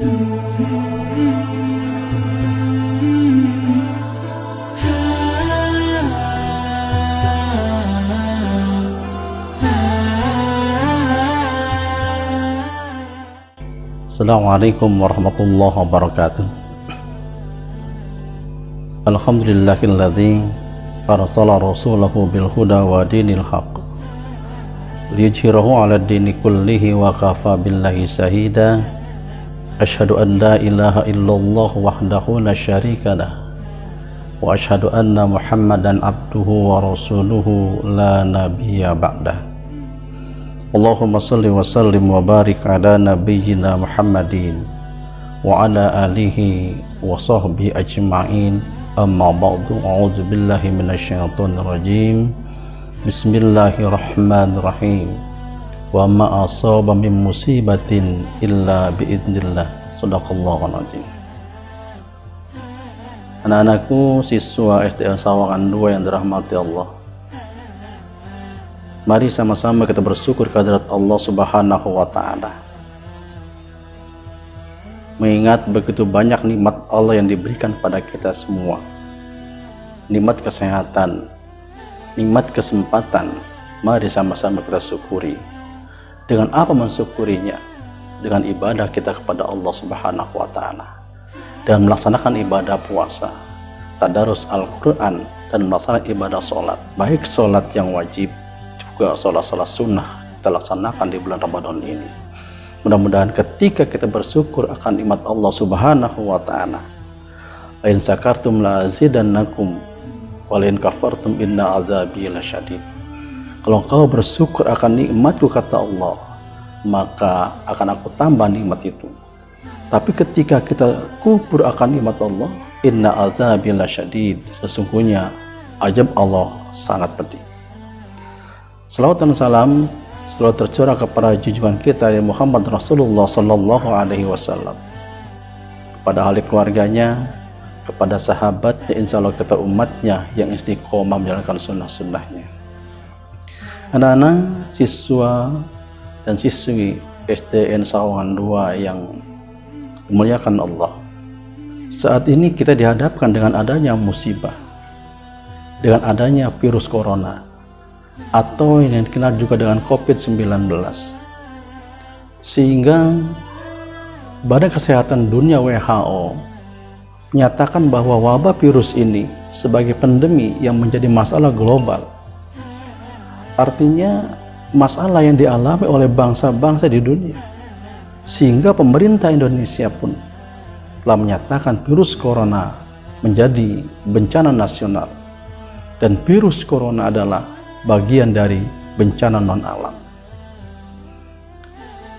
Assalamualaikum warahmatullahi wabarakatuh. Alhamdulillahilladzi arsala rasulahu bil huda wa dinil haqq liyudhhirahu 'ala ad-dini kullihi wa kafa billahi shahida. Asyhadu an la ilaha illallah wahdahu la syarika lah wa asyhadu anna Muhammadan abduhu wa rasuluhu la nabiyya ba'dah. Allahumma salli wa sallim wa barik ala nabiyyina Muhammadin wa ala alihi wa sahbihi ajma'in. Amma ba'du, a'udzu billahi minasyaitonir rajim. Bismillahirrahmanirrahim. Wa ma asaba min musibatin illa biidznillah. Shadaqallahul azim. Anak-anakku siswa SDN Sawangan 2 yang dirahmati Allah, mari sama-sama kita bersyukur kehadirat Allah Subhanahu wa Ta'ala. Mengingat begitu banyak nikmat Allah yang diberikan pada kita semua. Nikmat kesehatan, nikmat kesempatan, mari sama-sama kita syukuri. Dengan apa mensyukurinya? Dengan ibadah kita kepada Allah Subhanahu wa Ta'ala, dan melaksanakan ibadah puasa, tadarus Al-Quran, dan melaksanakan ibadah sholat, baik sholat yang wajib juga sholat-sholat sunnah kita laksanakan di bulan Ramadan ini. Mudah-mudahan ketika kita bersyukur akan nikmat Allah Subhanahu wa Ta'ala, la in syakartum la azidannakum wa la in kafartum inna azabi lasyadid. Kalau engkau bersyukur akan nikmatku, kata Allah, maka akan aku tambah nikmat itu. Tapi ketika kita kufur akan nikmat Allah, inna azabi lasyadid, sesungguhnya azab Allah sangat pedih. Salawat dan salam selalu tercurah kepada junjungan kita Muhammad Rasulullah Sallallahu Alaihi Wasallam, kepada ahli keluarganya, kepada sahabatnya, insya Allah kita umatnya yang istiqomah menjalankan sunnah-sunnahnya. Anak-anak, siswa dan siswi SDN Sawangan 2 yang dimuliakan Allah, saat ini kita dihadapkan dengan adanya musibah, dengan adanya virus corona, atau yang dikenal juga dengan COVID-19, sehingga Badan Kesehatan Dunia WHO menyatakan bahwa wabah virus ini sebagai pandemi yang menjadi masalah global. Artinya masalah yang dialami oleh bangsa-bangsa di dunia, sehingga pemerintah Indonesia pun telah menyatakan virus corona menjadi bencana nasional, dan virus corona adalah bagian dari bencana non-alam.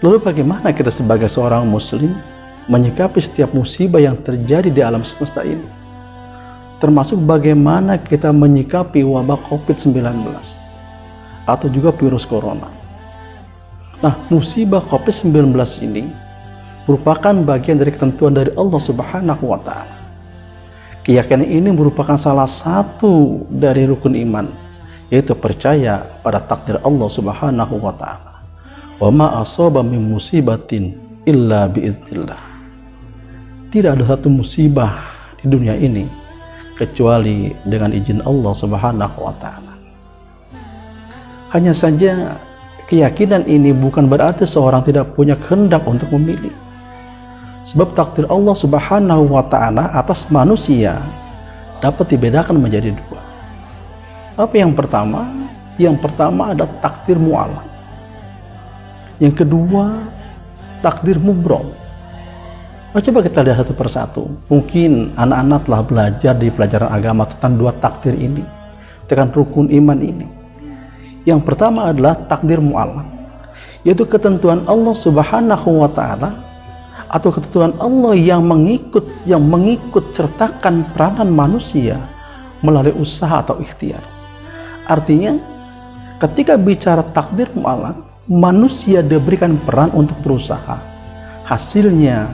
Lalu bagaimana kita sebagai seorang muslim menyikapi setiap musibah yang terjadi di alam semesta ini? Termasuk bagaimana kita menyikapi wabah COVID-19 atau juga virus corona. Nah, musibah COVID-19 ini merupakan bagian dari ketentuan dari Allah Subhanahu wa Ta'ala. Keyakinan ini merupakan salah satu dari rukun iman, yaitu percaya pada takdir Allah Subhanahu wa Ta'ala. Wa ma asaba min musibatin illa biidznillah. Tidak ada satu musibah di dunia ini kecuali dengan izin Allah Subhanahu wa Ta'ala. Hanya saja keyakinan ini bukan berarti seorang tidak punya kehendak untuk memilih. Sebab takdir Allah Subhanahu wa Ta'ala atas manusia dapat dibedakan menjadi dua. Apa yang pertama? Yang pertama adalah takdir mu'allaq. Yang kedua, takdir mubrom. Coba kita lihat satu persatu. Mungkin anak-anak telah belajar di pelajaran agama tentang dua takdir ini, tentang rukun iman ini. Yang pertama adalah takdir mu'allaq, yaitu ketentuan Allah Subhanahu wa Ta'ala, atau ketentuan Allah yang mengikut sertakan peranan manusia melalui usaha atau ikhtiar. Artinya, ketika bicara takdir mu'allaq, manusia diberikan peran untuk berusaha. Hasilnya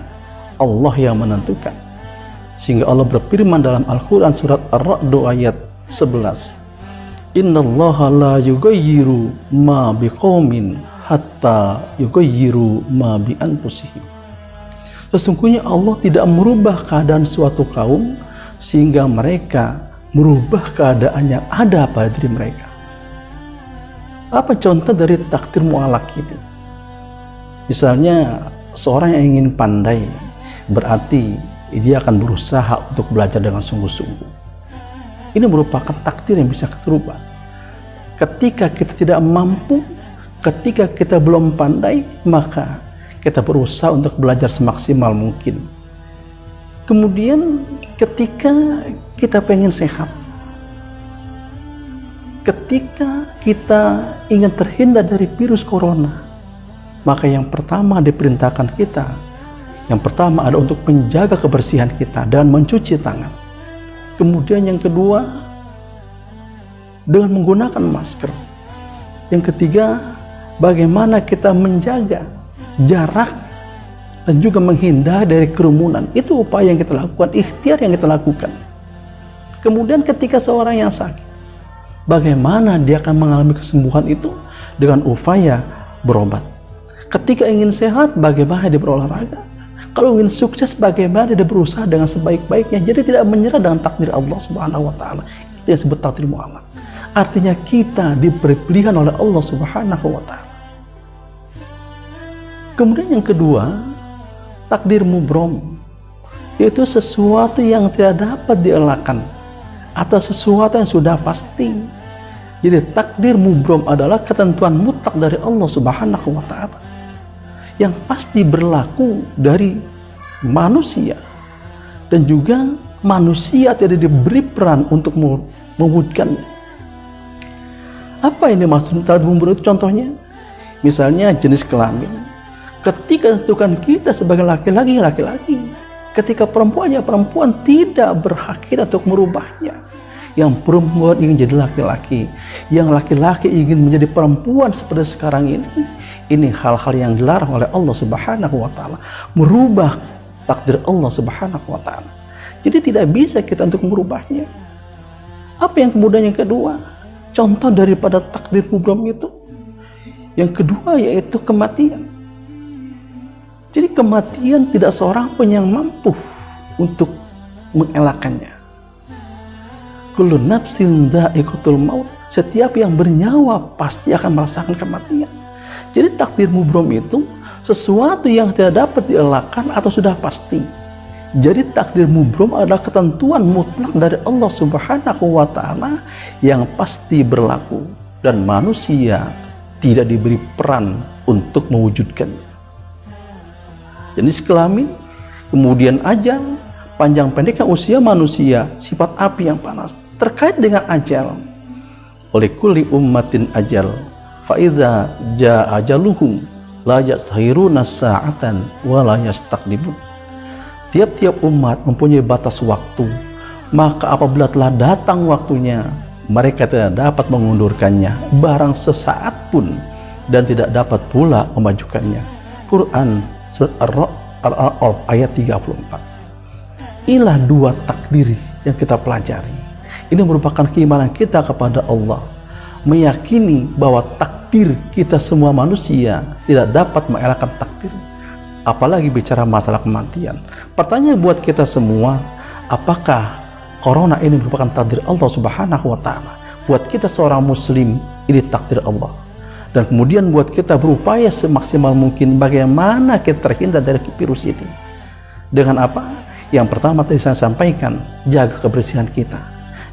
Allah yang menentukan. Sehingga Allah berfirman dalam Al-Quran surat Ar-Ra'd ayat 11, Innallaha la yughayyiru ma biqaumin hatta yughayyiru ma bi anfusihim. Sesungguhnya Allah tidak merubah keadaan suatu kaum sehingga mereka merubah keadaan yang ada pada diri mereka. Apa contoh dari takdir mu'alaq ini? Misalnya seorang yang ingin pandai, berarti dia akan berusaha untuk belajar dengan sungguh-sungguh. Ini merupakan takdir yang bisa kita rubah. Ketika kita tidak mampu, ketika kita belum pandai, maka kita berusaha untuk belajar semaksimal mungkin. Kemudian ketika kita pengen sehat, ketika kita ingin terhindar dari virus corona, maka yang pertama diperintahkan kita, yang pertama adalah untuk menjaga kebersihan kita dan mencuci tangan. Kemudian yang kedua, dengan menggunakan masker. Yang ketiga, bagaimana kita menjaga jarak dan juga menghindar dari kerumunan. Itu upaya yang kita lakukan, ikhtiar yang kita lakukan. Kemudian ketika seorang yang sakit, bagaimana dia akan mengalami kesembuhan itu? Dengan upaya berobat. Ketika ingin sehat, bagaimana dia berolahraga? Kalau ingin sukses, bagaimana dia berusaha dengan sebaik-baiknya? Jadi tidak menyerah dengan takdir Allah Subhanahu wa Ta'ala. Itu yang disebut takdir mu'alaq. Artinya kita diberi pilihan oleh Allah Subhanahu wa Ta'ala. Kemudian yang kedua, takdir mubrom, yaitu sesuatu yang tidak dapat dielakkan atau sesuatu yang sudah pasti. Jadi takdir mubrom adalah ketentuan mutlak dari Allah Subhanahu wa Ta'ala yang pasti berlaku dari manusia, dan juga manusia tidak diberi peran untuk mewujudkannya. Apa ini maksud takdir mubrom itu? Contohnya misalnya jenis kelamin. Ketika tentukan kita sebagai laki-laki, laki-laki. Ketika perempuannya perempuan, tidak berhak kita untuk merubahnya. Yang perempuan ingin jadi laki-laki, yang laki-laki ingin menjadi perempuan seperti sekarang ini hal-hal yang dilarang oleh Allah Subhanahu wa Ta'ala, merubah takdir Allah Subhanahu wa Ta'ala. Jadi tidak bisa kita untuk merubahnya. Apa yang kemudian yang kedua, contoh daripada takdir mubrom itu, yang kedua yaitu kematian. Jadi kematian tidak seorang pun yang mampu untuk mengelakkannya. Kullu nafsin dha'iqatul maut, setiap yang bernyawa pasti akan merasakan kematian. Jadi takdir mubrom itu sesuatu yang tidak dapat dielakkan atau sudah pasti. Jadi takdir mubrom adalah ketentuan mutlak dari Allah Subhanahu wa Ta'ala yang pasti berlaku dan manusia tidak diberi peran untuk mewujudkannya. Jenis kelamin, kemudian ajal, panjang pendeknya usia manusia, sifat api yang panas. Terkait dengan ajal, oleh kulli ummatin ajal, fa idza jaa ajaluhum la yastakhiruna sa'atan wa la yastaqdimun. Tiap-tiap umat mempunyai batas waktu, maka apabila telah datang waktunya, mereka tidak dapat mengundurkannya barang sesaat pun, dan tidak dapat pula memajukannya. Quran surat Ar-Ra'd ayat 34. Inilah dua takdir yang kita pelajari. Ini merupakan keimanan kita kepada Allah, meyakini bahwa takdir kita semua manusia tidak dapat mengelakkan takdir, apalagi bicara masalah kematian. Pertanyaan buat kita semua, apakah corona ini merupakan takdir Allah Subhanahu wa Ta'ala? Buat kita seorang muslim, ini takdir Allah. Dan kemudian buat kita berupaya semaksimal mungkin bagaimana kita terhindar dari virus ini. Dengan apa? Yang pertama tadi saya sampaikan, jaga kebersihan kita,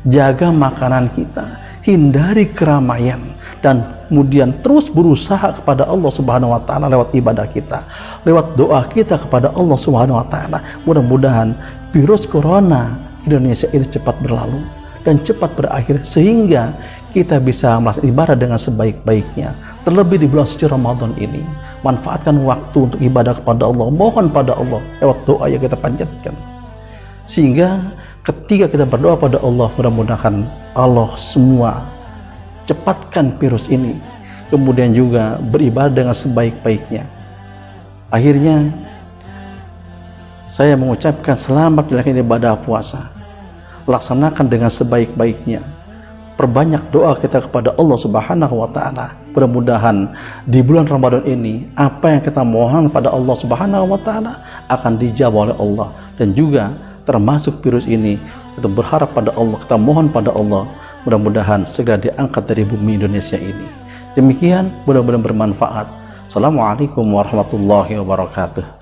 jaga makanan kita, hindari keramaian, dan kemudian terus berusaha kepada Allah Subhanahu wa Ta'ala lewat ibadah kita, lewat doa kita kepada Allah Subhanahu wa Ta'ala. Mudah-mudahan virus corona Indonesia ini cepat berlalu dan cepat berakhir, sehingga kita bisa melaksanakan ibadah dengan sebaik-baiknya. Terlebih di bulan suci Ramadan ini, manfaatkan waktu untuk ibadah kepada Allah, mohon pada Allah lewat doa yang kita panjatkan, sehingga ketika kita berdoa pada Allah, mudah-mudahan Allah semua cepatkan virus ini, kemudian juga beribadah dengan sebaik-baiknya. Akhirnya saya mengucapkan selamat menjalankan ibadah puasa, laksanakan dengan sebaik-baiknya, perbanyak doa kita kepada Allah Subhanahu wa Ta'ala, Mudah-mudahan di bulan Ramadan ini apa yang kita mohon pada Allah Subhanahu wa taala akan dijawab oleh Allah, dan juga termasuk virus ini kita berharap pada Allah, kita mohon pada Allah mudah-mudahan segera diangkat dari bumi Indonesia ini. Demikian, mudah-mudahan bermanfaat. Assalamualaikum warahmatullahi wabarakatuh.